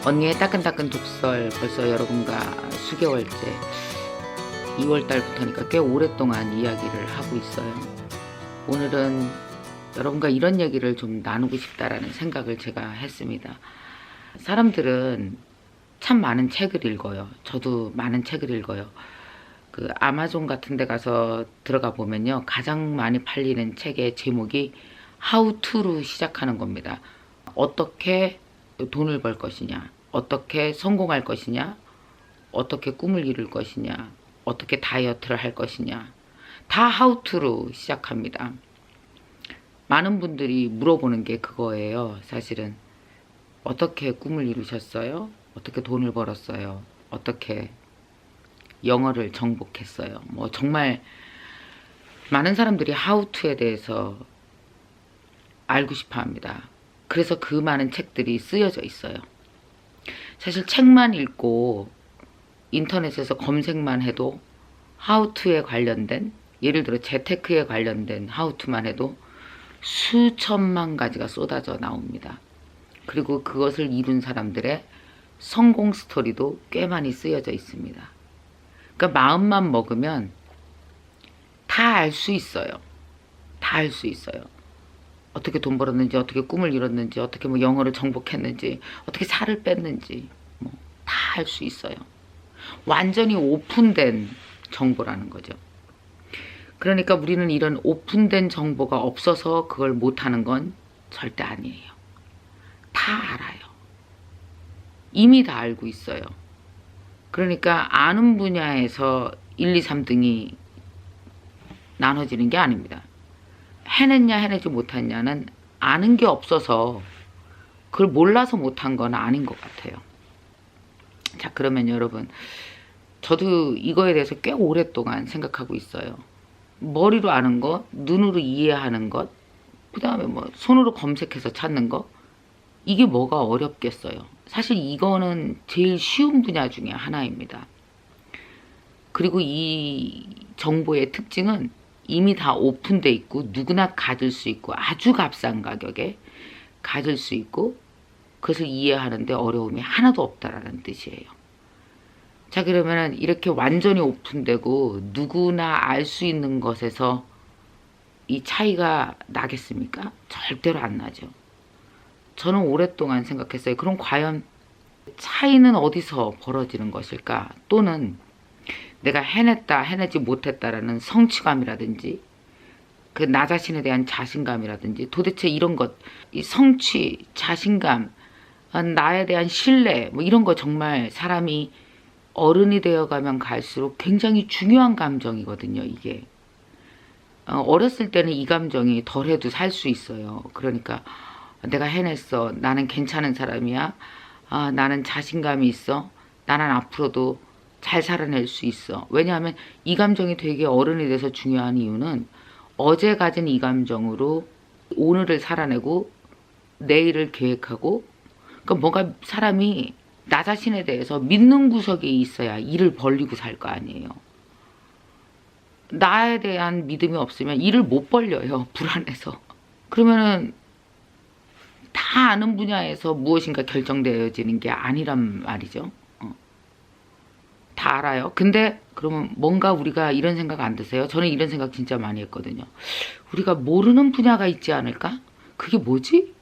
언니의 따끈따끈 독설 벌써 여러분과 수개월째 2월달부터니까 꽤 오랫동안 이야기를 하고 있어요. 오늘은 여러분과 이런 얘기를 좀 나누고 싶다라는 생각을 제가 했습니다. 사람들은 참 많은 책을 읽어요. 저도 많은 책을 읽어요. 그 아마존 같은 데 가서 들어가 보면요, 가장 많이 팔리는 책의 제목이 How to로 시작하는 겁니다. 어떻게 돈을 벌 것이냐, 어떻게 성공할 것이냐, 어떻게 꿈을 이룰 것이냐, 어떻게 다이어트를 할 것이냐, 다 How to로 시작합니다. 많은 분들이 물어보는 게 그거예요. 사실은 어떻게 꿈을 이루셨어요? 어떻게 돈을 벌었어요? 어떻게 영어를 정복했어요? 뭐 정말 많은 사람들이 How to에 대해서 알고 싶어 합니다. 그래서 그 많은 책들이 쓰여져 있어요. 사실 책만 읽고 인터넷에서 검색만 해도 How to에 관련된, 예를 들어 재테크에 관련된 How to만 해도 수천만 가지가 쏟아져 나옵니다. 그리고 그것을 이룬 사람들의 성공 스토리도 꽤 많이 쓰여져 있습니다. 그러니까 마음만 먹으면 다 알 수 있어요. 다 알 수 있어요. 어떻게 돈 벌었는지, 어떻게 꿈을 이뤘는지, 어떻게 뭐 영어를 정복했는지, 어떻게 살을 뺐는지, 뭐 다 알 수 있어요. 완전히 오픈된 정보라는 거죠. 그러니까 우리는 이런 오픈된 정보가 없어서 그걸 못하는 건 절대 아니에요. 다 알아요. 이미 다 알고 있어요. 그러니까 아는 분야에서 1, 2, 3등이 나눠지는 게 아닙니다. 해냈냐 해내지 못했냐는 아는 게 없어서, 그걸 몰라서 못한 건 아닌 것 같아요. 자, 그러면 여러분, 저도 이거에 대해서 꽤 오랫동안 생각하고 있어요. 머리로 아는 것, 눈으로 이해하는 것, 그 다음에 뭐 손으로 검색해서 찾는 것, 이게 뭐가 어렵겠어요. 사실 이거는 제일 쉬운 분야 중에 하나입니다. 그리고 이 정보의 특징은 이미 다 오픈돼 있고 누구나 가질 수 있고 아주 값싼 가격에 가질 수 있고 그것을 이해하는데 어려움이 하나도 없다라는 뜻이에요. 자, 그러면 이렇게 완전히 오픈되고 누구나 알 수 있는 것에서 이 차이가 나겠습니까? 절대로 안 나죠. 저는 오랫동안 생각했어요. 그럼 과연 차이는 어디서 벌어지는 것일까? 또는 내가 해냈다, 해내지 못했다라는 성취감이라든지 그 나 자신에 대한 자신감이라든지 도대체 이런 것, 이 성취, 자신감, 나에 대한 신뢰, 뭐 이런 거 정말 사람이 어른이 되어가면 갈수록 굉장히 중요한 감정이거든요, 이게. 어렸을 때는 이 감정이 덜해도 살 수 있어요. 그러니까 내가 해냈어. 나는 괜찮은 사람이야. 나는 자신감이 있어. 나는 앞으로도 잘 살아낼 수 있어. 왜냐하면 이 감정이 되게 어른이 돼서 중요한 이유는 어제 가진 이 감정으로 오늘을 살아내고 내일을 계획하고, 그러니까 뭔가 사람이 나 자신에 대해서 믿는 구석이 있어야 일을 벌리고 살 거 아니에요. 나에 대한 믿음이 없으면 일을 못 벌려요. 불안해서. 그러면은 다 아는 분야에서 무엇인가 결정되어지는 게 아니란 말이죠. 다 알아요. 근데 그러면 뭔가 우리가 이런 생각 안 드세요? 저는 이런 생각 진짜 많이 했거든요. 우리가 모르는 분야가 있지 않을까? 그게 뭐지?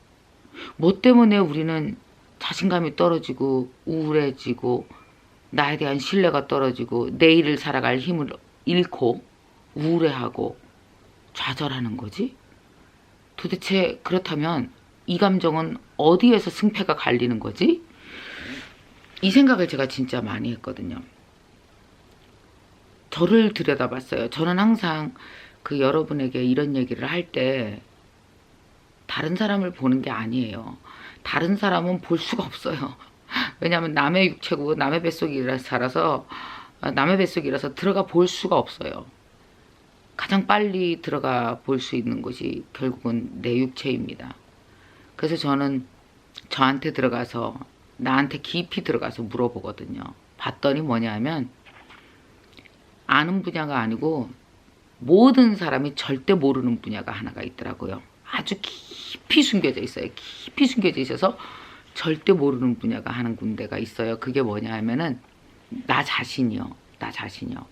뭐 때문에 우리는 자신감이 떨어지고 우울해지고 나에 대한 신뢰가 떨어지고 내일을 살아갈 힘을 잃고 우울해하고 좌절하는 거지? 도대체 그렇다면 이 감정은 어디에서 승패가 갈리는 거지? 이 생각을 제가 진짜 많이 했거든요. 저를 들여다봤어요. 저는 항상 그 여러분에게 이런 얘기를 할 때 다른 사람을 보는 게 아니에요. 다른 사람은 볼 수가 없어요. 왜냐하면 남의 육체고 남의 뱃속이라서 살아서, 남의 뱃속이라서 들어가 볼 수가 없어요. 가장 빨리 들어가 볼 수 있는 곳이 결국은 내 육체입니다. 그래서 저는 저한테 들어가서, 나한테 깊이 들어가서 물어보거든요. 봤더니 뭐냐 하면 아는 분야가 아니고 모든 사람이 절대 모르는 분야가 하나가 있더라고요. 아주 깊이 숨겨져 있어요. 깊이 숨겨져 있어서 절대 모르는 분야가 하는 군데가 있어요. 그게 뭐냐 하면은 나 자신이요. 나 자신이요.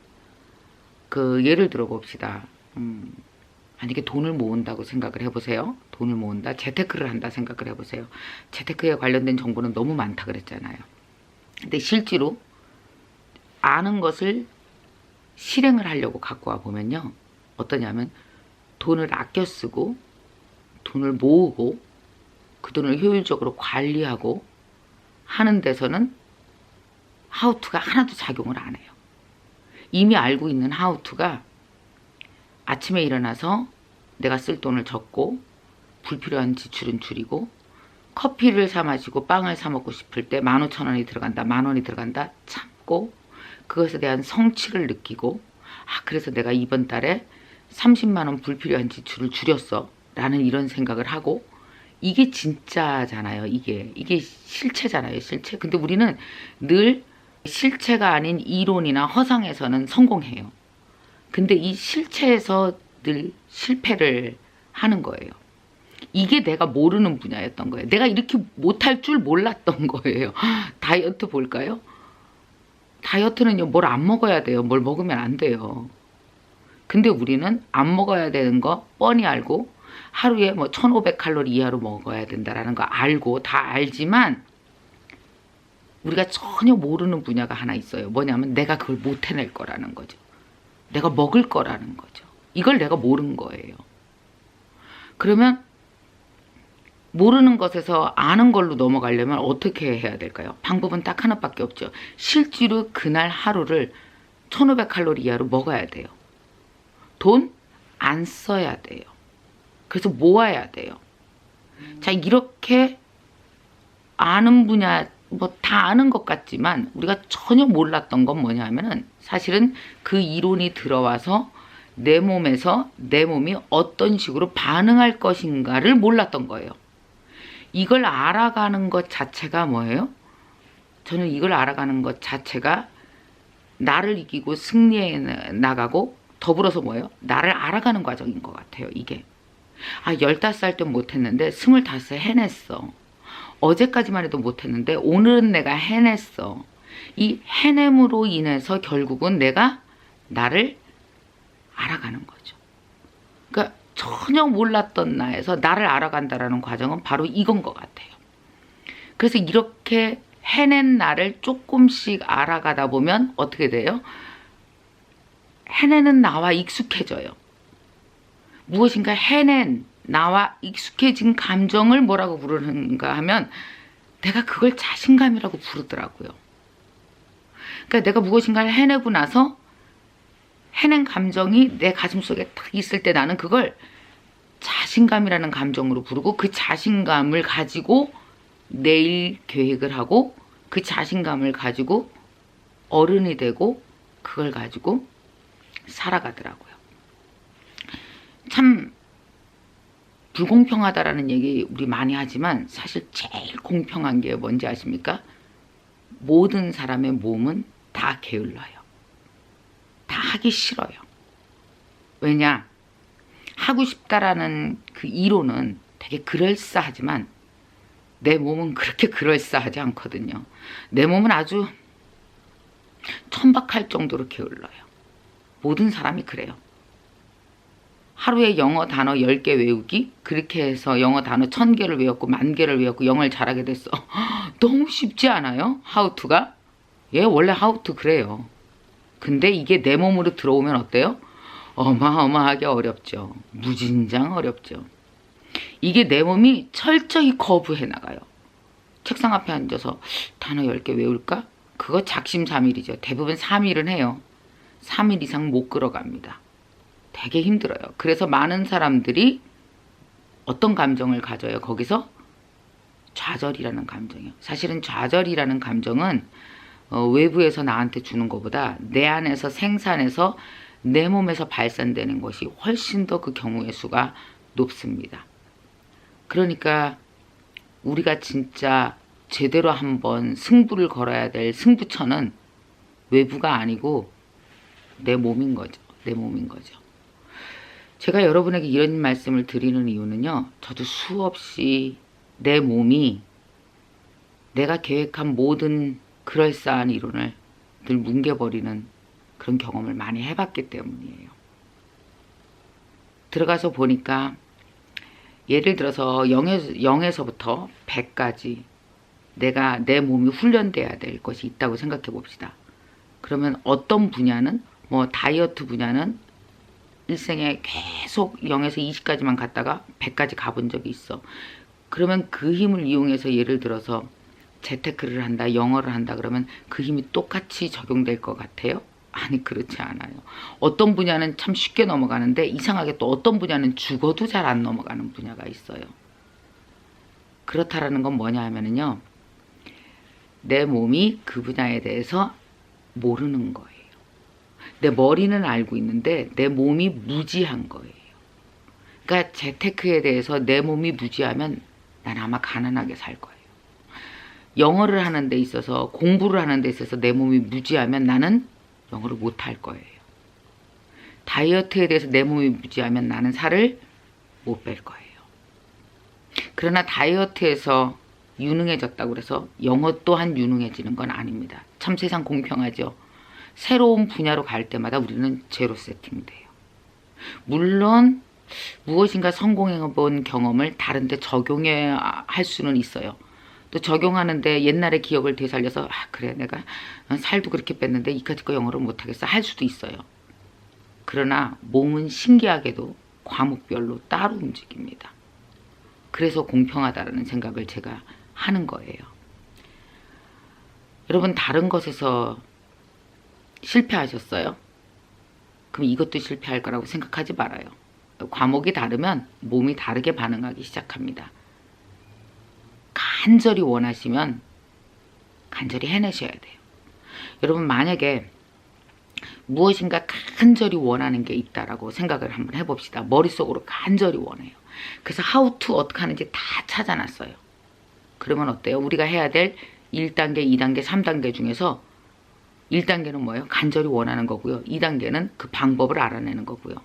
그 예를 들어 봅시다. 만약에 돈을 모은다고 생각을 해보세요. 돈을 모은다. 재테크를 한다 생각을 해보세요. 재테크에 관련된 정보는 너무 많다 그랬잖아요. 근데 실제로 아는 것을 실행을 하려고 갖고 와 보면요. 어떠냐면 돈을 아껴 쓰고 돈을 모으고 그 돈을 효율적으로 관리하고 하는 데서는 하우투가 하나도 작용을 안 해요. 이미 알고 있는 하우투가 아침에 일어나서 내가 쓸 돈을 적고 불필요한 지출은 줄이고 커피를 사 마시고 빵을 사 먹고 싶을 때 15,000원이 들어간다, 10,000원이 들어간다 참고 그것에 대한 성취를 느끼고 그래서 내가 이번 달에 30만 원 불필요한 지출을 줄였어 라는 이런 생각을 하고 이게 진짜잖아요. 이게 실체잖아요. 실체. 근데 우리는 늘 실체가 아닌 이론이나 허상에서는 성공해요. 근데 이 실체에서 늘 실패를 하는 거예요. 이게 내가 모르는 분야였던 거예요. 내가 이렇게 못할 줄 몰랐던 거예요. 다이어트 볼까요? 다이어트는요, 뭘 안 먹어야 돼요. 뭘 먹으면 안 돼요. 근데 우리는 안 먹어야 되는 거 뻔히 알고 하루에 뭐 1500칼로리 이하로 먹어야 된다라는 거 알고 다 알지만 우리가 전혀 모르는 분야가 하나 있어요. 뭐냐면 내가 그걸 못 해낼 거라는 거죠. 내가 먹을 거라는 거죠. 이걸 내가 모르는 거예요. 그러면 모르는 것에서 아는 걸로 넘어가려면 어떻게 해야 될까요? 방법은 딱 하나밖에 없죠. 실제로 그날 하루를 1500칼로리 이하로 먹어야 돼요. 돈 안 써야 돼요. 그래서 모아야 돼요. 자, 이렇게 아는 분야 뭐 다 아는 것 같지만 우리가 전혀 몰랐던 건 뭐냐 하면은 사실은 그 이론이 들어와서 내 몸에서 내 몸이 어떤 식으로 반응할 것인가를 몰랐던 거예요. 이걸 알아가는 것 자체가 뭐예요? 저는 이걸 알아가는 것 자체가 나를 이기고 승리해 나가고 더불어서 뭐예요? 나를 알아가는 과정인 것 같아요. 이게 15살 때 못했는데 25세 해냈어. 어제까지만 해도 못했는데 오늘은 내가 해냈어. 이 해냄으로 인해서 결국은 내가 나를 알아가는 거죠. 그러니까 전혀 몰랐던 나에서 나를 알아간다라는 과정은 바로 이건 것 같아요. 그래서 이렇게 해낸 나를 조금씩 알아가다 보면 어떻게 돼요? 해내는 나와 익숙해져요. 무엇인가 해낸 나와 익숙해진 감정을 뭐라고 부르는가 하면 내가 그걸 자신감이라고 부르더라고요. 그러니까 내가 무엇인가를 해내고 나서 해낸 감정이 내 가슴속에 딱 있을 때 나는 그걸 자신감이라는 감정으로 부르고 그 자신감을 가지고 내일 계획을 하고 그 자신감을 가지고 어른이 되고 그걸 가지고 살아가더라고요. 참 불공평하다라는 얘기 우리 많이 하지만 사실 제일 공평한 게 뭔지 아십니까? 모든 사람의 몸은 다 게을러요. 다 하기 싫어요. 왜냐? 하고 싶다라는 그 이론은 되게 그럴싸하지만 내 몸은 그렇게 그럴싸하지 않거든요. 내 몸은 아주 천박할 정도로 게을러요. 모든 사람이 그래요. 하루에 영어 단어 10개 외우기 그렇게 해서 영어 단어 1000개를 외웠고 10,000개를 외웠고 영어를 잘하게 됐어. 너무 쉽지 않아요? 하우투가? 예, 원래 하우투 그래요. 근데 이게 내 몸으로 들어오면 어때요? 어마어마하게 어렵죠. 무진장 어렵죠. 이게 내 몸이 철저히 거부해 나가요. 책상 앞에 앉아서 단어 10개 외울까? 그거 작심삼일이죠. 대부분 3일은 해요. 3일 이상 못 끌어갑니다. 되게 힘들어요. 그래서 많은 사람들이 어떤 감정을 가져요? 거기서 좌절이라는 감정이요. 사실은 좌절이라는 감정은 외부에서 나한테 주는 것보다 내 안에서 생산해서 내 몸에서 발산되는 것이 훨씬 더 그 경우의 수가 높습니다. 그러니까 우리가 진짜 제대로 한번 승부를 걸어야 될 승부처는 외부가 아니고 내 몸인 거죠. 내 몸인 거죠. 제가 여러분에게 이런 말씀을 드리는 이유는요. 저도 수없이 내 몸이 내가 계획한 모든 그럴싸한 이론을 늘 뭉개버리는 그런 경험을 많이 해봤기 때문이에요. 들어가서 보니까 예를 들어서 0에서부터 100까지 내 몸이 훈련돼야 될 것이 있다고 생각해 봅시다. 그러면 어떤 분야는 다이어트 분야는 일생에 계속 0에서 20까지만 갔다가 100까지 가본 적이 있어. 그러면 그 힘을 이용해서 예를 들어서 재테크를 한다, 영어를 한다 그러면 그 힘이 똑같이 적용될 것 같아요? 아니, 그렇지 않아요. 어떤 분야는 참 쉽게 넘어가는데 이상하게 또 어떤 분야는 죽어도 잘 안 넘어가는 분야가 있어요. 그렇다라는 건 뭐냐 하면은요, 내 몸이 그 분야에 대해서 모르는 거예요. 내 머리는 알고 있는데 내 몸이 무지한 거예요. 그러니까 재테크에 대해서 내 몸이 무지하면 난 아마 가난하게 살 거예요. 영어를 하는 데 있어서, 공부를 하는 데 있어서 내 몸이 무지하면 나는 영어를 못 할 거예요. 다이어트에 대해서 내 몸이 무지하면 나는 살을 못 뺄 거예요. 그러나 다이어트에서 유능해졌다고 해서 영어 또한 유능해지는 건 아닙니다. 참 세상 공평하죠. 새로운 분야로 갈 때마다 우리는 제로 세팅돼요. 물론 무엇인가 성공해본 경험을 다른 데 적용해야 할 수는 있어요. 또 적용하는데 옛날의 기억을 되살려서 그래 내가 살도 그렇게 뺐는데 이까짓 거 영어를 못하겠어 할 수도 있어요. 그러나 몸은 신기하게도 과목별로 따로 움직입니다. 그래서 공평하다는 생각을 제가 하는 거예요. 여러분 다른 것에서 실패하셨어요? 그럼 이것도 실패할 거라고 생각하지 말아요. 과목이 다르면 몸이 다르게 반응하기 시작합니다. 간절히 원하시면 간절히 해내셔야 돼요. 여러분 만약에 무엇인가 간절히 원하는 게 있다라고 생각을 한번 해봅시다. 머릿속으로 간절히 원해요. 그래서 how to 어떻게 하는지 다 찾아놨어요. 그러면 어때요? 우리가 해야 될 1단계, 2단계, 3단계 중에서 1단계는 뭐예요? 간절히 원하는 거고요. 2단계는 그 방법을 알아내는 거고요.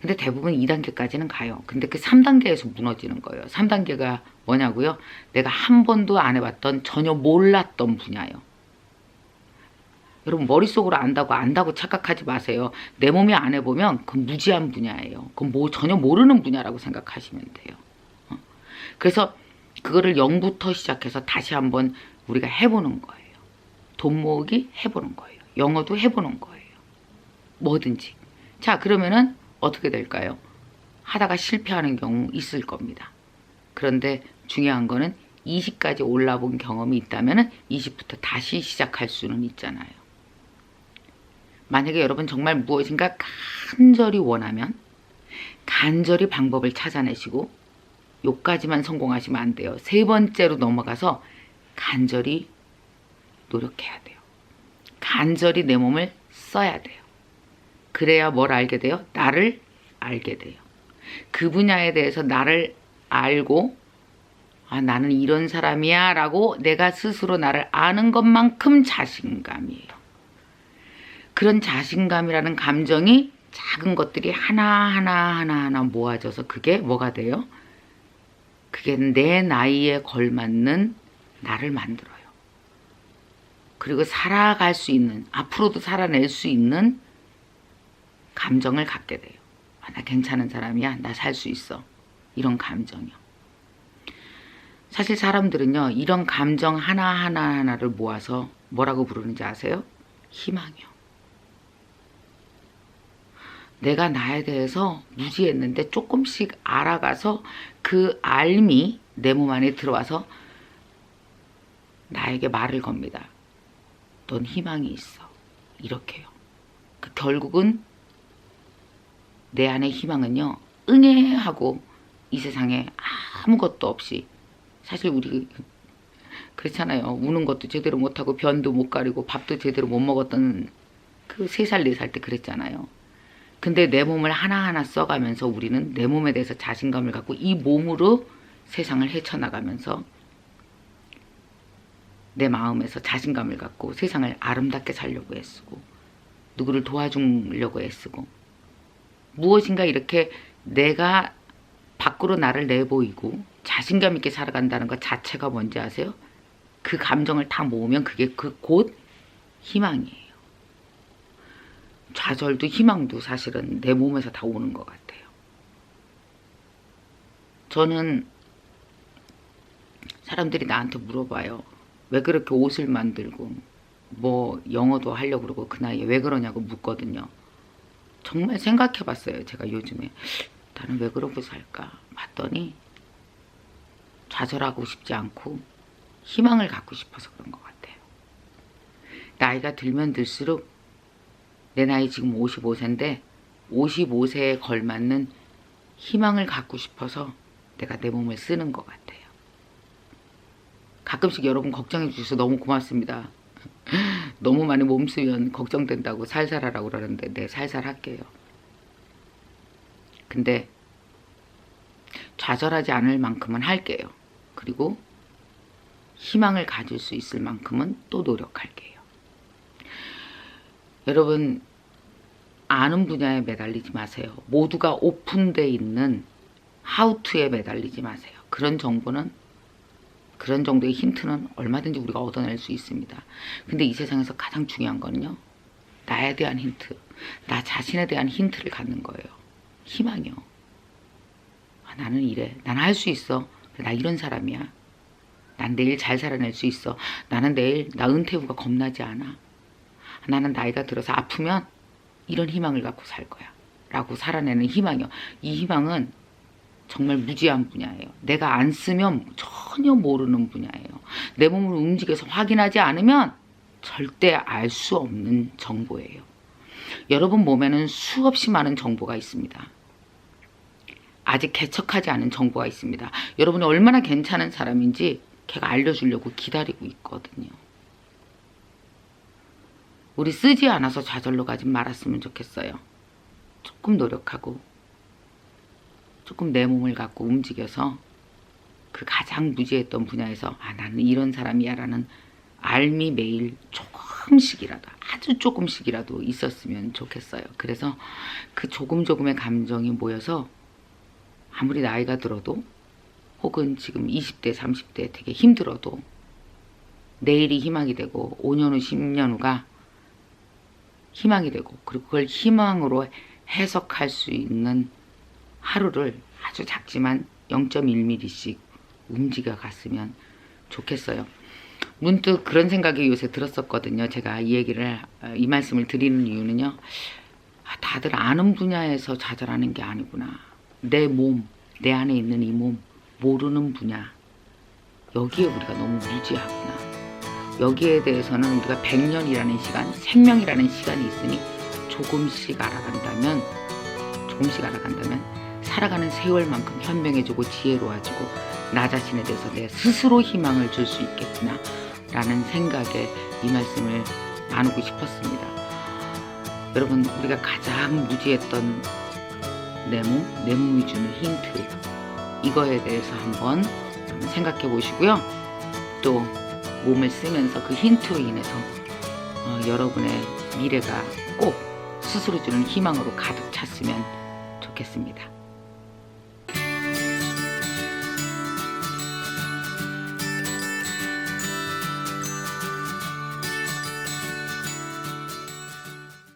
근데 대부분 2단계까지는 가요. 근데 그 3단계에서 무너지는 거예요. 3단계가 뭐냐고요? 내가 한 번도 안 해봤던 전혀 몰랐던 분야예요. 여러분 머릿속으로 안다고 착각하지 마세요. 내 몸이 안 해보면 그건 무지한 분야예요. 그건 전혀 모르는 분야라고 생각하시면 돼요. 그래서 그거를 0부터 시작해서 다시 한번 우리가 해보는 거예요. 돈 모으기 해보는 거예요. 영어도 해보는 거예요. 뭐든지. 자, 그러면은 어떻게 될까요? 하다가 실패하는 경우 있을 겁니다. 그런데 중요한 거는 20까지 올라본 경험이 있다면 20부터 다시 시작할 수는 있잖아요. 만약에 여러분 정말 무엇인가 간절히 원하면 간절히 방법을 찾아내시고 요까지만 성공하시면 안 돼요. 세 번째로 넘어가서 간절히 노력해야 돼요. 간절히 내 몸을 써야 돼요. 그래야 뭘 알게 돼요? 나를 알게 돼요. 그 분야에 대해서 나를 알고 나는 이런 사람이야 라고 내가 스스로 나를 아는 것만큼 자신감이에요. 그런 자신감이라는 감정이 작은 것들이 하나하나 모아져서 그게 뭐가 돼요? 그게 내 나이에 걸맞는 나를 만들어요. 그리고 살아갈 수 있는, 앞으로도 살아낼 수 있는 감정을 갖게 돼요. 나 괜찮은 사람이야. 나 살 수 있어. 이런 감정이요. 사실 사람들은요. 이런 감정 하나하나를 모아서 뭐라고 부르는지 아세요? 희망이요. 내가 나에 대해서 무지했는데 조금씩 알아가서 그 알미 내 몸 안에 들어와서 나에게 말을 겁니다. 넌 희망이 있어. 이렇게요. 결국은 내 안의 희망은요. 응애 하고 이 세상에 아무것도 없이 사실 우리 그렇잖아요. 우는 것도 제대로 못하고 변도 못 가리고 밥도 제대로 못 먹었던 그 3살 4살 때 그랬잖아요. 근데 내 몸을 하나하나 써가면서 우리는 내 몸에 대해서 자신감을 갖고 이 몸으로 세상을 헤쳐나가면서 내 마음에서 자신감을 갖고 세상을 아름답게 살려고 애쓰고 누구를 도와주려고 애쓰고 무엇인가 이렇게 내가 밖으로 나를 내보이고 자신감 있게 살아간다는 것 자체가 뭔지 아세요? 그 감정을 다 모으면 그게 곧 희망이에요. 좌절도 희망도 사실은 내 몸에서 다 오는 것 같아요. 저는 사람들이 나한테 물어봐요. 왜 그렇게 옷을 만들고 뭐 영어도 하려고 그러고 그 나이에 왜 그러냐고 묻거든요. 정말 생각해 봤어요. 제가 요즘에 나는 왜 그러고 살까 봤더니 좌절하고 싶지 않고 희망을 갖고 싶어서 그런 것 같아요. 나이가 들면 들수록 내 나이 지금 55세인데 55세에 걸맞는 희망을 갖고 싶어서 내가 내 몸을 쓰는 것 같아요. 가끔씩 여러분 걱정해 주셔서 너무 고맙습니다. 너무 많이 몸 쓰면 걱정된다고 살살 하라고 그러는데 네, 살살 할게요. 근데 좌절하지 않을 만큼은 할게요. 그리고 희망을 가질 수 있을 만큼은 또 노력할게요. 여러분, 아는 분야에 매달리지 마세요. 모두가 오픈되어 있는 하우투에 매달리지 마세요. 그런 정보는, 그런 정도의 힌트는 얼마든지 우리가 얻어낼 수 있습니다. 근데 이 세상에서 가장 중요한 거는요, 나에 대한 힌트, 나 자신에 대한 힌트를 갖는 거예요. 희망이요. 아, 나는 이래. 나는 할 수 있어. 나 이런 사람이야. 난 내일 잘 살아낼 수 있어. 나는 내일 나 은퇴 후가 겁나지 않아. 나는 나이가 들어서 아프면 이런 희망을 갖고 살 거야. 라고 살아내는 희망이요. 이 희망은 정말 무지한 분야예요. 내가 안 쓰면 전혀 모르는 분야예요. 내 몸을 움직여서 확인하지 않으면 절대 알 수 없는 정보예요. 여러분 몸에는 수없이 많은 정보가 있습니다. 아직 개척하지 않은 정보가 있습니다. 여러분이 얼마나 괜찮은 사람인지 걔가 알려주려고 기다리고 있거든요. 우리 쓰지 않아서 좌절로 가지 말았으면 좋겠어요. 조금 노력하고 조금 내 몸을 갖고 움직여서 그 가장 무지했던 분야에서 아, 나는 이런 사람이야 라는 알미 매일 조금씩이라도, 아주 조금씩이라도 있었으면 좋겠어요. 그래서 그 조금의 감정이 모여서 아무리 나이가 들어도 혹은 지금 20대 30대 되게 힘들어도 내일이 희망이 되고 5년 후 10년 후가 희망이 되고, 그리고 그걸 희망으로 해석할 수 있는 하루를 아주 작지만 0.1mm씩 움직여 갔으면 좋겠어요. 문득 그런 생각이 요새 들었었거든요. 제가 이 말씀을 드리는 이유는요, 다들 아는 분야에서 좌절하는 게 아니구나. 내 몸, 내 안에 있는 이 몸, 모르는 분야, 여기에 우리가 너무 무지하구나. 여기에 대해서는 우리가 100년이라는 시간, 생명이라는 시간이 있으니 조금씩 알아간다면 살아가는 세월만큼 현명해지고 지혜로워지고 나 자신에 대해서 내 스스로 희망을 줄 수 있겠구나 라는 생각에 이 말씀을 나누고 싶었습니다. 여러분, 우리가 가장 무지했던 내 몸이 주는 힌트, 이거에 대해서 한번 생각해 보시고요. 또 몸을 쓰면서 그 힌트로 인해서 여러분의 미래가 꼭 스스로 주는 희망으로 가득 찼으면 좋겠습니다.